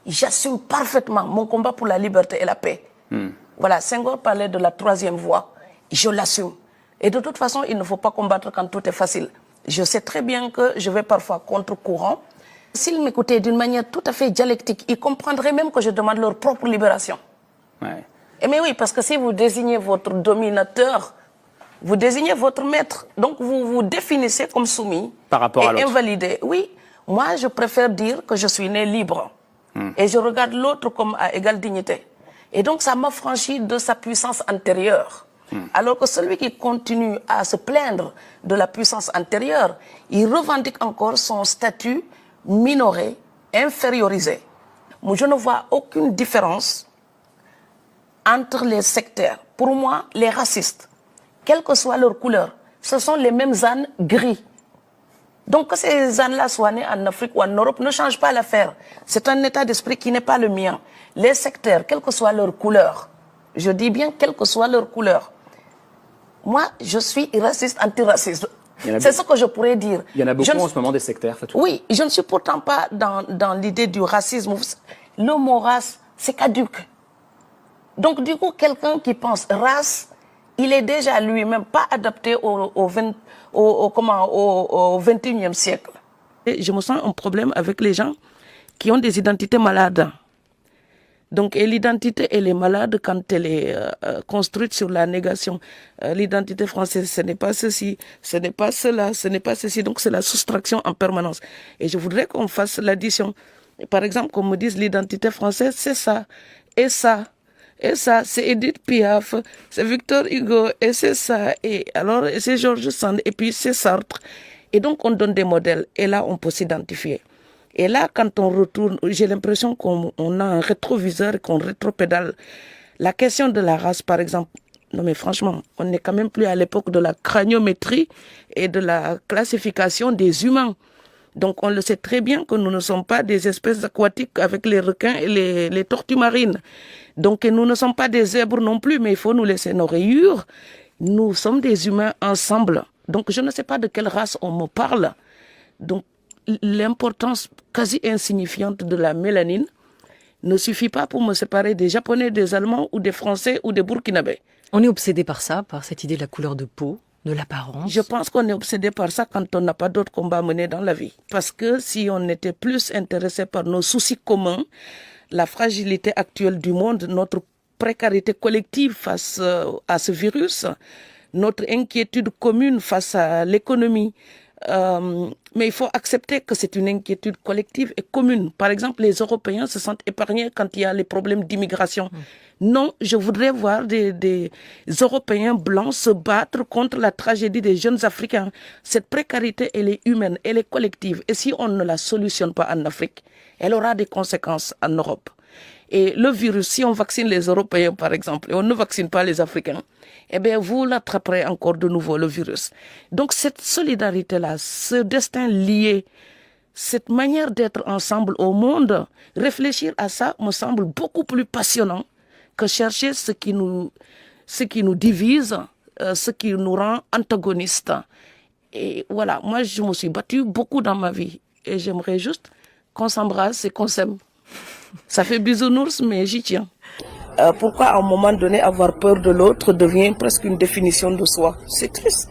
j'assume parfaitement mon combat pour la liberté et la paix. Voilà, Senghor parlait de la troisième voie, je l'assume. Et de toute façon, il ne faut pas combattre quand tout est facile. Je sais très bien que je vais parfois contre-courant. S'ils m'écoutaient d'une manière tout à fait dialectique, ils comprendraient même que je demande leur propre libération. Ouais. Mais oui, parce que si vous désignez votre dominateur, vous désignez votre maître. Donc vous vous définissez comme soumis par rapport et à l'autre. invalidé. Oui, moi je préfère dire que je suis né libre. Et je regarde l'autre comme à égale dignité. Et donc ça m'affranchit de sa puissance antérieure. Alors que celui qui continue à se plaindre de la puissance antérieure, il revendique encore son statut minoré, infériorisé. Moi, je ne vois aucune différence entre les sectaires. Pour moi, les racistes, quelle que soit leur couleur, ce sont les mêmes ânes gris. Donc que ces ânes-là soient nés en Afrique ou en Europe ne change pas l'affaire. C'est un état d'esprit qui n'est pas le mien. Les sectaires, quelle que soit leur couleur, je dis bien quelle que soit leur couleur, moi, je suis raciste, antiraciste. C'est ce que je pourrais dire. Il y en a beaucoup en ce moment des sectaires, Fatou. Oui, je ne suis pourtant pas dans l'idée du racisme. Le mot race, c'est caduc. Donc, du coup, quelqu'un qui pense race, il est déjà lui-même pas adapté au 21e siècle. Et je me sens un problème avec les gens qui ont des identités malades. Donc, l'identité, elle est malade quand elle est construite sur la négation. L'identité française, ce n'est pas ceci, ce n'est pas cela, ce n'est pas ceci. Donc, c'est la soustraction en permanence. Et je voudrais qu'on fasse l'addition. Par exemple, qu'on me dise l'identité française, c'est ça, et ça. Et ça, c'est Edith Piaf, c'est Victor Hugo, et c'est ça. Et alors, c'est Georges Sand, et puis c'est Sartre. Et donc, on donne des modèles. Et là, on peut s'identifier. Et là, quand on retourne, j'ai l'impression qu'on a un rétroviseur et qu'on rétropédale. La question de la race, par exemple, non mais franchement, on n'est quand même plus à l'époque de la craniométrie et de la classification des humains. Donc on le sait très bien que nous ne sommes pas des espèces aquatiques avec les requins et les tortues marines. Donc nous ne sommes pas des zèbres non plus, mais il faut nous laisser nos rayures. Nous sommes des humains ensemble. Donc je ne sais pas de quelle race on me parle. Donc l'importance quasi insignifiante de la mélanine ne suffit pas pour me séparer des Japonais, des Allemands ou des Français ou des Burkinabés. On est obsédé par ça, par cette idée de la couleur de peau, de l'apparence. Je pense qu'on est obsédé par ça quand on n'a pas d'autres combats à mener dans la vie. Parce que si on était plus intéressé par nos soucis communs, la fragilité actuelle du monde, notre précarité collective face à ce virus, notre inquiétude commune face à l'économie, mais il faut accepter que c'est une inquiétude collective et commune. Par exemple, les Européens se sentent épargnés quand il y a les problèmes d'immigration. Non, je voudrais voir des Européens blancs se battre contre la tragédie des jeunes Africains. Cette précarité, elle est humaine, elle est collective. Et si on ne la solutionne pas en Afrique, elle aura des conséquences en Europe. Et le virus, si on vaccine les Européens, par exemple, et on ne vaccine pas les Africains, eh bien, vous l'attraperez encore de nouveau, le virus. Donc, cette solidarité-là, ce destin lié, cette manière d'être ensemble au monde, réfléchir à ça me semble beaucoup plus passionnant que chercher ce qui nous divise, ce qui nous rend antagonistes. Et voilà, moi, je me suis battue beaucoup dans ma vie. Et j'aimerais juste qu'on s'embrasse et qu'on s'aime. Ça fait bisounours, mais j'y tiens. Pourquoi à un moment donné avoir peur de l'autre devient presque une définition de soi? C'est triste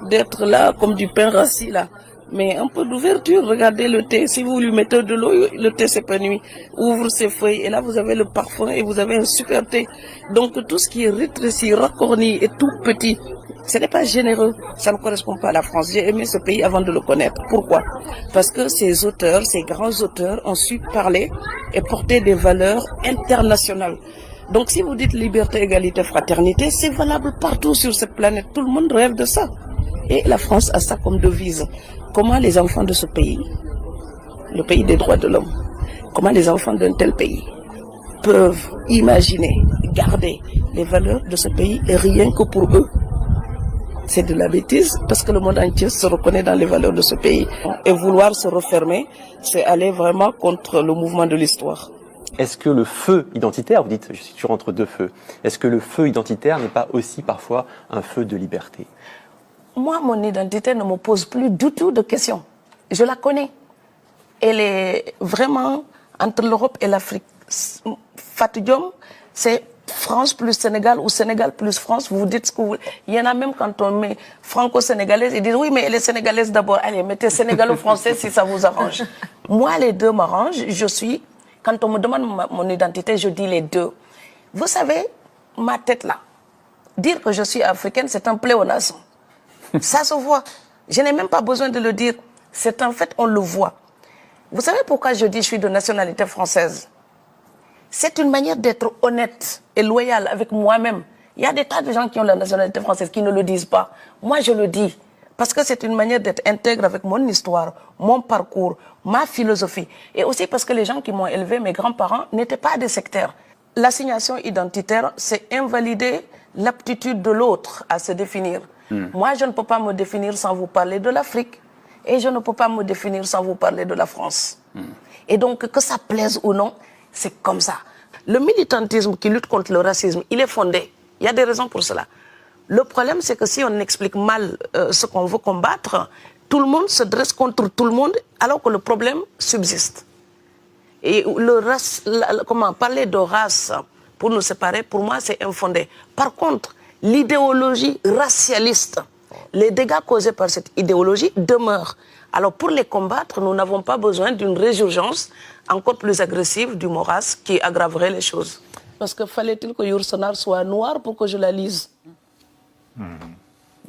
d'être là comme du pain rassis là. Mais un peu d'ouverture, regardez le thé. Si vous lui mettez de l'eau, le thé s'épanouit. Ouvre ses feuilles et là vous avez le parfum et vous avez un super thé. Donc tout ce qui est rétréci, racorni et tout petit, ce n'est pas généreux. Ça ne correspond pas à la France. J'ai aimé ce pays avant de le connaître. Pourquoi? Parce que ces auteurs, ces grands auteurs ont su parler et porter des valeurs internationales. Donc si vous dites liberté, égalité, fraternité, c'est valable partout sur cette planète. Tout le monde rêve de ça. Et la France a ça comme devise. Comment les enfants de ce pays, le pays des droits de l'homme, comment les enfants d'un tel pays peuvent imaginer, garder les valeurs de ce pays et rien que pour eux? C'est de la bêtise parce que le monde entier se reconnaît dans les valeurs de ce pays. Et vouloir se refermer, c'est aller vraiment contre le mouvement de l'histoire. Est-ce que le feu identitaire, vous dites je suis toujours entre deux feux, est-ce que le feu identitaire n'est pas aussi parfois un feu de liberté? Moi, mon identité ne me pose plus du tout de questions. Je la connais. Elle est vraiment entre l'Europe et l'Afrique. Fatou Diom, c'est France plus Sénégal ou Sénégal plus France, vous dites ce que vous voulez. Il y en a même quand on met franco-sénégalaise, ils disent oui, mais elle est sénégalaise d'abord. Allez, mettez sénégalo-français si ça vous arrange. Moi, les deux m'arrangent. Quand on me demande mon identité, je dis les deux. Vous savez, ma tête là, dire que je suis africaine, c'est un pléonasme. Ça se voit. Je n'ai même pas besoin de le dire. C'est un fait, on le voit. Vous savez pourquoi je dis que je suis de nationalité française? C'est une manière d'être honnête et loyal avec moi-même. Il y a des tas de gens qui ont la nationalité française qui ne le disent pas. Moi, je le dis. Parce que c'est une manière d'être intègre avec mon histoire, mon parcours, ma philosophie. Et aussi parce que les gens qui m'ont élevé, mes grands-parents, n'étaient pas des sectaires. L'assignation identitaire, c'est invalider l'aptitude de l'autre à se définir. Moi, je ne peux pas me définir sans vous parler de l'Afrique. Et je ne peux pas me définir sans vous parler de la France. Et donc, que ça plaise ou non, c'est comme ça. Le militantisme qui lutte contre le racisme, il est fondé. Il y a des raisons pour cela. Le problème, c'est que si on explique mal ce qu'on veut combattre, tout le monde se dresse contre tout le monde, alors que le problème subsiste. Et parler de race pour nous séparer, pour moi, c'est infondé. Par contre, l'idéologie racialiste, les dégâts causés par cette idéologie demeurent. Alors pour les combattre, nous n'avons pas besoin d'une résurgence encore plus agressive du Maurras qui aggraverait les choses. Parce que fallait-il que Yourcenar soit noir pour que je la lise?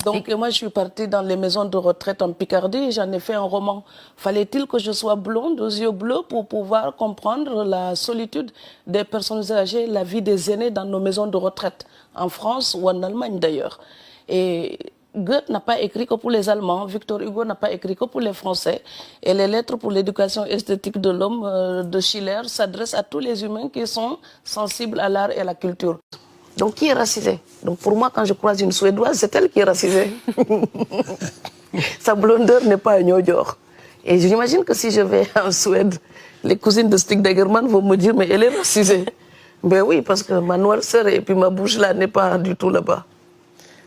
Donc moi je suis partie dans les maisons de retraite en Picardie et j'en ai fait un roman. Fallait-il que je sois blonde aux yeux bleus pour pouvoir comprendre la solitude des personnes âgées, la vie des aînés dans nos maisons de retraite, en France ou en Allemagne d'ailleurs. Et Goethe n'a pas écrit que pour les Allemands, Victor Hugo n'a pas écrit que pour les Français. Et les lettres pour l'éducation esthétique de l'homme de Schiller s'adressent à tous les humains qui sont sensibles à l'art et à la culture. Donc qui est racisé? Donc pour moi, quand je croise une Suédoise, c'est elle qui est racisée. Sa blondeur n'est pas un New-York. Et j'imagine que si je vais en Suède, les cousines de Stig Dagerman vont me dire, mais elle est racisée. Ben oui, parce que ma noirceur et puis ma bouche là n'est pas du tout là-bas.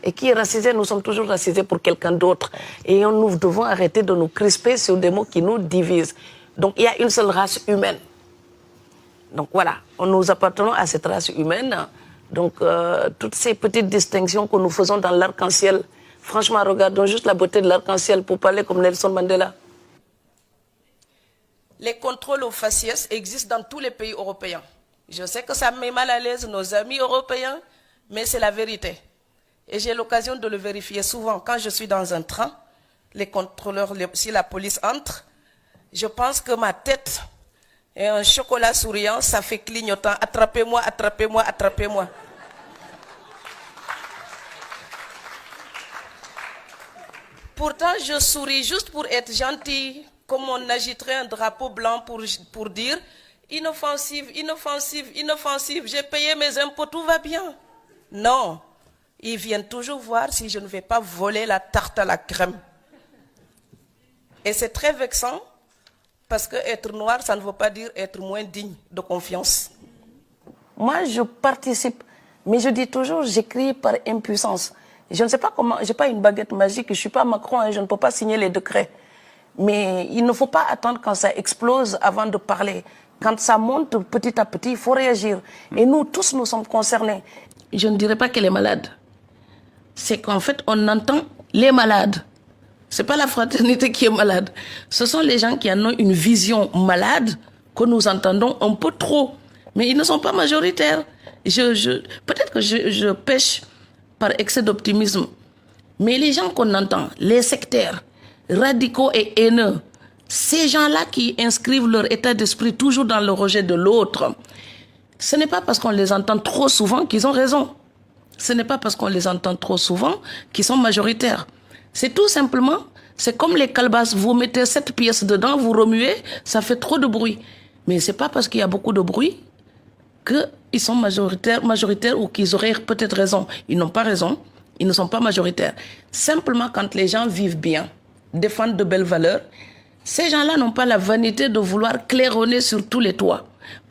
Et qui est racisé, nous sommes toujours racisés pour quelqu'un d'autre. Et nous devons arrêter de nous crisper sur des mots qui nous divisent. Donc il y a une seule race humaine. Donc voilà, nous appartenons à cette race humaine. Donc toutes ces petites distinctions que nous faisons dans l'arc-en-ciel, franchement, regardons juste la beauté de l'arc-en-ciel pour parler comme Nelson Mandela. Les contrôles aux faciès existent dans tous les pays européens. Je sais que ça met mal à l'aise nos amis européens, mais c'est la vérité. Et j'ai l'occasion de le vérifier souvent. Quand je suis dans un train, les contrôleurs, si la police entre, je pense que ma tête est un chocolat souriant, ça fait clignotant. Attrapez-moi, attrapez-moi, attrapez-moi. Pourtant, je souris juste pour être gentil, comme on agiterait un drapeau blanc pour dire inoffensive, inoffensive, inoffensive, j'ai payé mes impôts, tout va bien. Non. Ils viennent toujours voir si je ne vais pas voler la tarte à la crème. Et c'est très vexant, parce que être noir, ça ne veut pas dire être moins digne de confiance. Moi, je participe, mais je dis toujours, j'écris par impuissance. Je ne sais pas comment, je n'ai pas une baguette magique, je ne suis pas Macron et je ne peux pas signer les décrets. Mais il ne faut pas attendre quand ça explose avant de parler. Quand ça monte petit à petit, il faut réagir. Et nous, tous, nous sommes concernés. Je ne dirais pas qu'elle est malade. C'est qu'en fait, on entend les malades. Ce n'est pas la fraternité qui est malade. Ce sont les gens qui en ont une vision malade que nous entendons un peu trop. Mais ils ne sont pas majoritaires. Peut-être que je pêche par excès d'optimisme. Mais les gens qu'on entend, les sectaires, radicaux et haineux, ces gens-là qui inscrivent leur état d'esprit toujours dans le rejet de l'autre, ce n'est pas parce qu'on les entend trop souvent qu'ils ont raison. Ce n'est pas parce qu'on les entend trop souvent qu'ils sont majoritaires. C'est tout simplement, c'est comme les calebasses, vous mettez 7 pièces dedans, vous remuez, ça fait trop de bruit. Mais ce n'est pas parce qu'il y a beaucoup de bruit qu'ils sont majoritaires ou qu'ils auraient peut-être raison. Ils n'ont pas raison, ils ne sont pas majoritaires. Simplement quand les gens vivent bien, défendent de belles valeurs, ces gens-là n'ont pas la vanité de vouloir claironner sur tous les toits.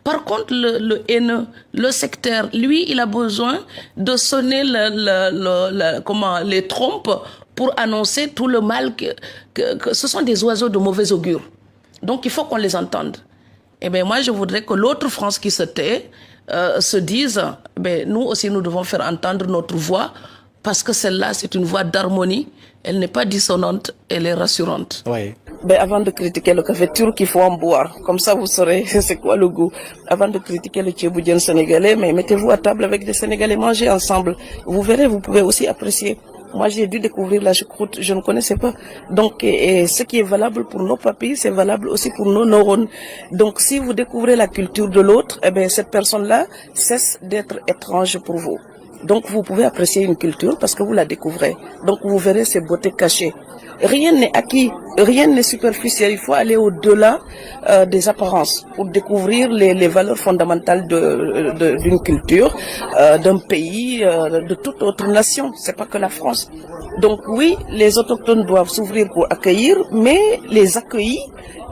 Par contre, le haineux, le sectaire, lui, il a besoin de sonner les trompes pour annoncer tout le mal que ce sont des oiseaux de mauvais augure. Donc, il faut qu'on les entende. Eh bien, moi, je voudrais que l'autre France qui se tait se dise, nous aussi, nous devons faire entendre notre voix, parce que celle-là, c'est une voix d'harmonie. Elle n'est pas dissonante, elle est rassurante. Oui. Avant de critiquer le café turc, il faut en boire. Comme ça, vous saurez c'est quoi le goût. Avant de critiquer le tchéboudienne sénégalais, mais mettez-vous à table avec des Sénégalais, mangez ensemble. Vous verrez, vous pouvez aussi apprécier. Moi, j'ai dû découvrir la choucroute, je ne connaissais pas. Donc, et ce qui est valable pour nos papilles, c'est valable aussi pour nos neurones. Donc, si vous découvrez la culture de l'autre, cette personne-là cesse d'être étrange pour vous. Donc, vous pouvez apprécier une culture parce que vous la découvrez. Donc, vous verrez ses beautés cachées. Rien n'est acquis, rien n'est superficiel. Il faut aller au-delà des apparences pour découvrir les valeurs fondamentales d'une culture, d'un pays, de toute autre nation. C'est pas que la France. Donc oui, les autochtones doivent s'ouvrir pour accueillir, mais les accueillis,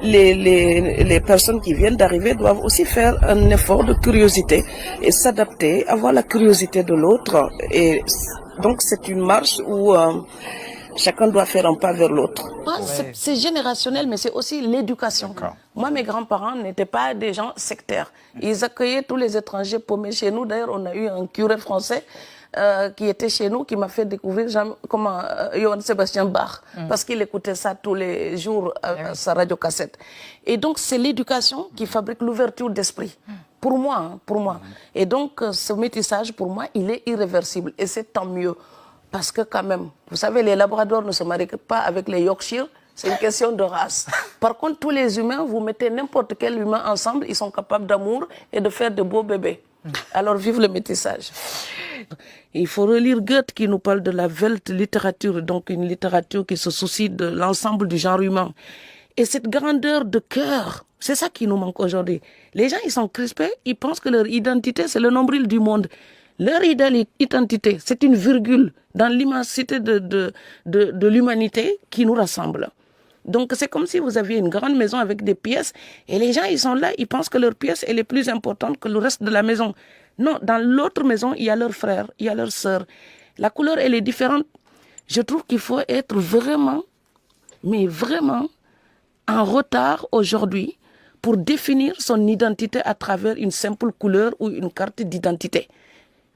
les personnes qui viennent d'arriver doivent aussi faire un effort de curiosité et s'adapter, avoir la curiosité de l'autre. Et donc c'est une marche où chacun doit faire un pas vers l'autre. C'est générationnel, mais c'est aussi l'éducation. Moi, mes grands-parents n'étaient pas des gens sectaires. Ils accueillaient tous les étrangers paumés chez nous. D'ailleurs, on a eu un curé français qui était chez nous, qui m'a fait découvrir Johann Sébastien Bach, parce qu'il écoutait ça tous les jours à sa radio-cassette. Et donc, c'est l'éducation qui fabrique l'ouverture d'esprit. Pour moi, pour moi. Et donc, ce métissage, pour moi, il est irréversible. Et c'est tant mieux. Parce que quand même, vous savez, les labradors ne se marient pas avec les Yorkshire, c'est une question de race. Par contre, tous les humains, vous mettez n'importe quel humain ensemble, ils sont capables d'amour et de faire de beaux bébés. Alors vive le métissage. Il faut relire Goethe qui nous parle de la Weltliteratur, donc une littérature qui se soucie de l'ensemble du genre humain. Et cette grandeur de cœur, c'est ça qui nous manque aujourd'hui. Les gens, ils sont crispés, ils pensent que leur identité, c'est le nombril du monde. Leur identité, c'est une virgule dans l'immensité de l'humanité qui nous rassemble. Donc c'est comme si vous aviez une grande maison avec des pièces et les gens, ils sont là, ils pensent que leur pièce, elle est plus importante que le reste de la maison. Non, dans l'autre maison, il y a leurs frères, il y a leurs sœurs. La couleur, elle est différente. Je trouve qu'il faut être vraiment, mais vraiment en retard aujourd'hui pour définir son identité à travers une simple couleur ou une carte d'identité.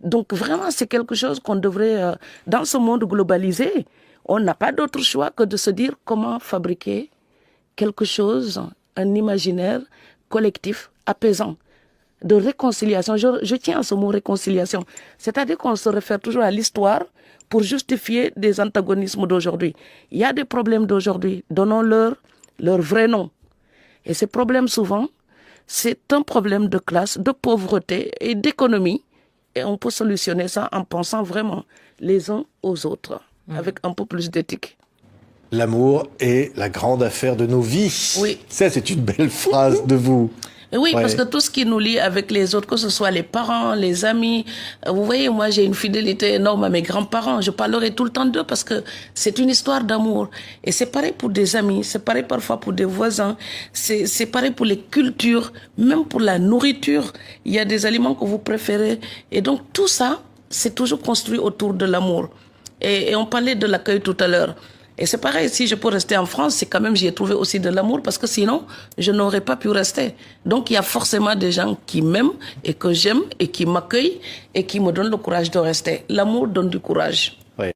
Donc vraiment, c'est quelque chose qu'on devrait, dans ce monde globalisé, on n'a pas d'autre choix que de se dire comment fabriquer quelque chose, un imaginaire collectif, apaisant, de réconciliation. Je tiens à ce mot réconciliation. C'est-à-dire qu'on se réfère toujours à l'histoire pour justifier des antagonismes d'aujourd'hui. Il y a des problèmes d'aujourd'hui, donnons-leur leur vrai nom. Et ces problèmes, souvent, c'est un problème de classe, de pauvreté et d'économie. Et on peut solutionner ça en pensant vraiment les uns aux autres, avec un peu plus d'éthique. L'amour est la grande affaire de nos vies. Oui. Ça, c'est une belle phrase de vous. Et oui, parce que tout ce qui nous lie avec les autres, que ce soit les parents, les amis, vous voyez, moi j'ai une fidélité énorme à mes grands-parents. Je parlerai tout le temps d'eux parce que c'est une histoire d'amour. Et c'est pareil pour des amis, c'est pareil parfois pour des voisins, c'est pareil pour les cultures, même pour la nourriture. Il y a des aliments que vous préférez. Et donc tout ça, c'est toujours construit autour de l'amour. Et on parlait de l'accueil tout à l'heure. Et c'est pareil, si je peux rester en France, c'est quand même, j'y ai trouvé aussi de l'amour parce que sinon, je n'aurais pas pu rester. Donc, il y a forcément des gens qui m'aiment et que j'aime et qui m'accueillent et qui me donnent le courage de rester. L'amour donne du courage. Oui.